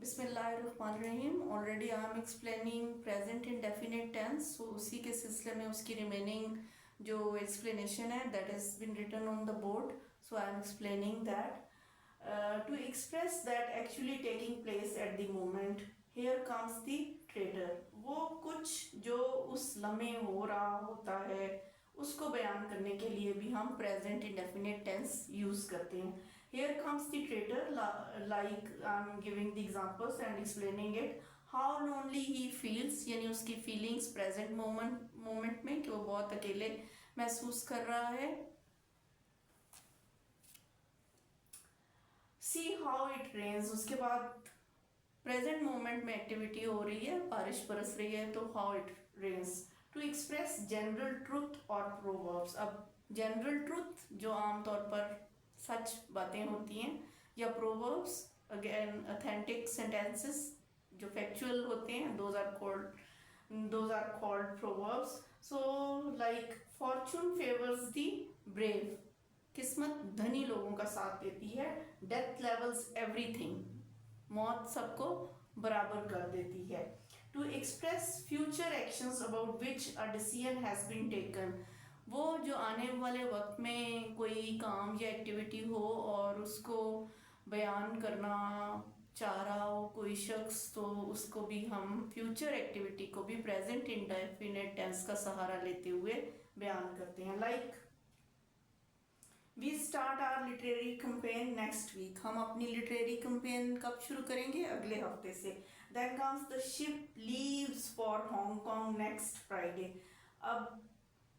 बिस्मिल्लाहिर्रहमानिर्रहीम। Already I am explaining present indefinite tense, so उसी के सिलसिले में उसकी रिमेनिंग जो एक्सप्लेनेशन है that is been written on the board, so I am explaining that to express that actually taking place at the moment, here comes the traitor. वो कुछ जो उस लम्हे हो रहा होता है उसको बयान करने के लिए भी हम प्रेजेंट इंडेफिनिट टेंस यूज करते हैं। Here comes the traitor, like I'm giving the examples and explaining it. How lonely he feels, यानी उसकी feelings present moment में कि वो बहुत अकेले महसूस कर रहा है। See how it rains, उसके बाद प्रेजेंट मोमेंट में एक्टिविटी हो रही है, बारिश बरस रही है, तो how it rains। To express general truth और प्रोवर्ब्स। अब जनरल ट्रूथ जो आमतौर पर सच बातें होती हैं, या प्रोवर्ब्स अगेन ऑथेंटिक सेंटेंसेस जो फैक्चुअल होते हैं, those are called proverbs. So like fortune favours the brave, किस्मत धनी लोगों का साथ देती है। डेथ लेवल्स एवरीथिंग, मौत सबको बराबर कर देती है। To express future actions about which a decision has been taken, वो जो आने वाले वक्त में कोई काम या एक्टिविटी हो और उसको बयान करना चाह रहा हो कोई शख्स, तो उसको भी हम फ्यूचर एक्टिविटी को भी प्रेजेंट इंडेफिनिट टेंस का सहारा लेते हुए बयान करते हैं। Like we start our literary campaign next week, हम अपनी लिटरेरी कैंपेन कब शुरू करेंगे? अगले हफ्ते से। Then comes the ship leaves for Hong Kong next Friday. अब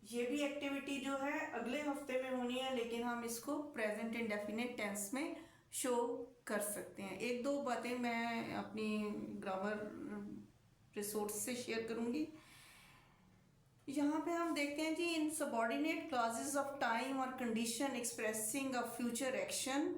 ये भी एक्टिविटी जो है अगले हफ्ते में होनी है, लेकिन हम इसको प्रेजेंट इंडेफिनिट टेंस में शो कर सकते हैं। एक दो बातें मैं अपनी ग्रामर रिसोर्स से शेयर करूंगी। यहाँ पे हम देखते हैं जी, इन सबऑर्डिनेट क्लॉजेस ऑफ टाइम और condition expressing a future action,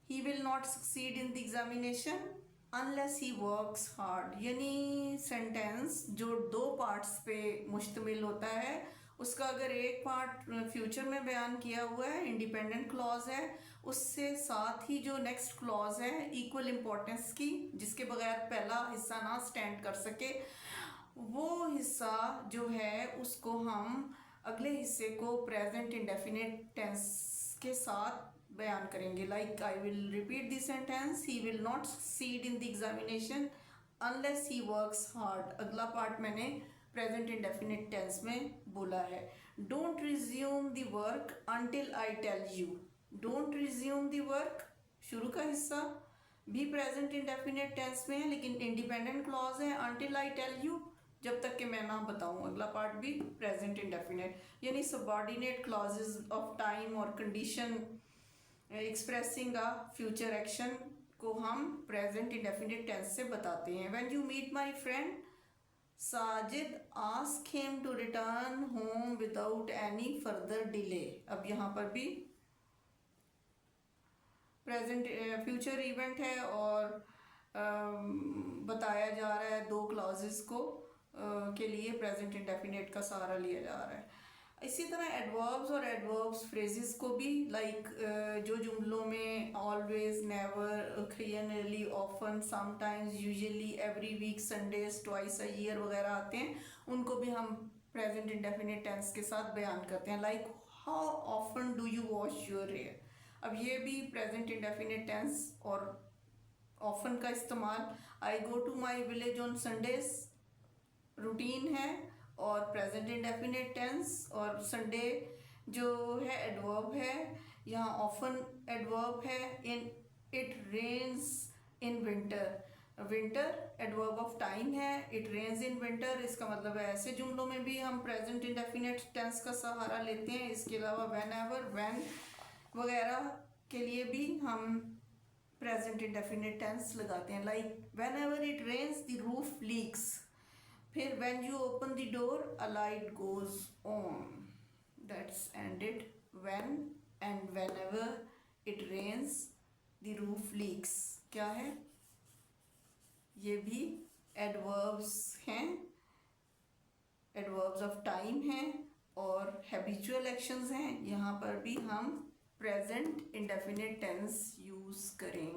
he will not succeed in the examination unless he works hard. यानी सेंटेंस जो दो पार्ट्स पे मुश्तमिल होता है, उसका अगर एक पार्ट फ्यूचर में बयान किया हुआ है, इंडिपेंडेंट क्लॉज है, उससे साथ ही जो नेक्स्ट क्लॉज है इक्वल इम्पोर्टेंस की, जिसके बगैर पहला हिस्सा ना स्टैंड कर सके, वो हिस्सा जो है उसको हम अगले हिस्से को प्रेजेंट इंडेफिनिट टेंस के साथ बयान करेंगे। Like I will repeat the sentence, he will not succeed in the examination unless he works hard. अगला पार्ट मैंने प्रेजेंट इंडेफिनिट टेंस में बोला है। Don't resume the work until I tell you. Don't resume the work, शुरू का हिस्सा भी present indefinite tense में है, लेकिन इंडिपेंडेंट क्लॉज है अंटिल आई टेल यू, जब तक कि मैं ना बताऊं। अगला पार्ट भी प्रेजेंट इंडेफिनिट, यानी सबऑर्डिनेट क्लॉजेस ऑफ टाइम और condition expressing a future action को हम प्रेजेंट इंडेफिनिट टेंस से बताते हैं। When you meet my friend Sajid ask him to return home without any further delay. अब यहाँ पर भी प्रेजेंट फ्यूचर इवेंट है और बताया जा रहा है दो क्लॉजेस को के लिए प्रेजेंट इंडेफिनिट का सहारा लिया जा रहा है। इसी तरह एडवर्ब्स और एडवर्ब्स फ्रेजेस को भी लाइक जो जुमलों में always, never, occasionally, often, sometimes, usually, every week, Sundays, twice a year वगैरह आते हैं, उनको भी हम प्रेजेंट इंडेफिनिट टेंस के साथ बयान करते हैं। Like how often do you wash your hair. अब ये भी प्रेजेंट इंडेफिनिट टेंस और ऑफन का इस्तेमाल। I go to my village on Sundays routine है और प्रेजेंट इंडेफिनिट टेंस, और संडे जो है एडवर्ब है, यहाँ ऑफन एडवर्ब है। In it rains in winter, winter adverb of time है, इट रेन्स इन विंटर, इसका मतलब है ऐसे जुमलों में भी हम प्रेजेंट इंडेफिनिट टेंस का सहारा लेते हैं। इसके अलावा व्हेन एवर, व्हेन वगैरह के लिए भी हम प्रेजेंट इंडेफिनिट टेंस लगाते हैं। Like whenever it rains the roof leaks. फिर when you open the door a light goes on, that's ended when and whenever it rains the roof leaks। क्या है? ये भी एडवर्ब्स हैं, adverbs of time हैं और habitual actions हैं। यहाँ पर भी हम प्रेजेंट इंडेफिनिट टेंस यूज करेंगे।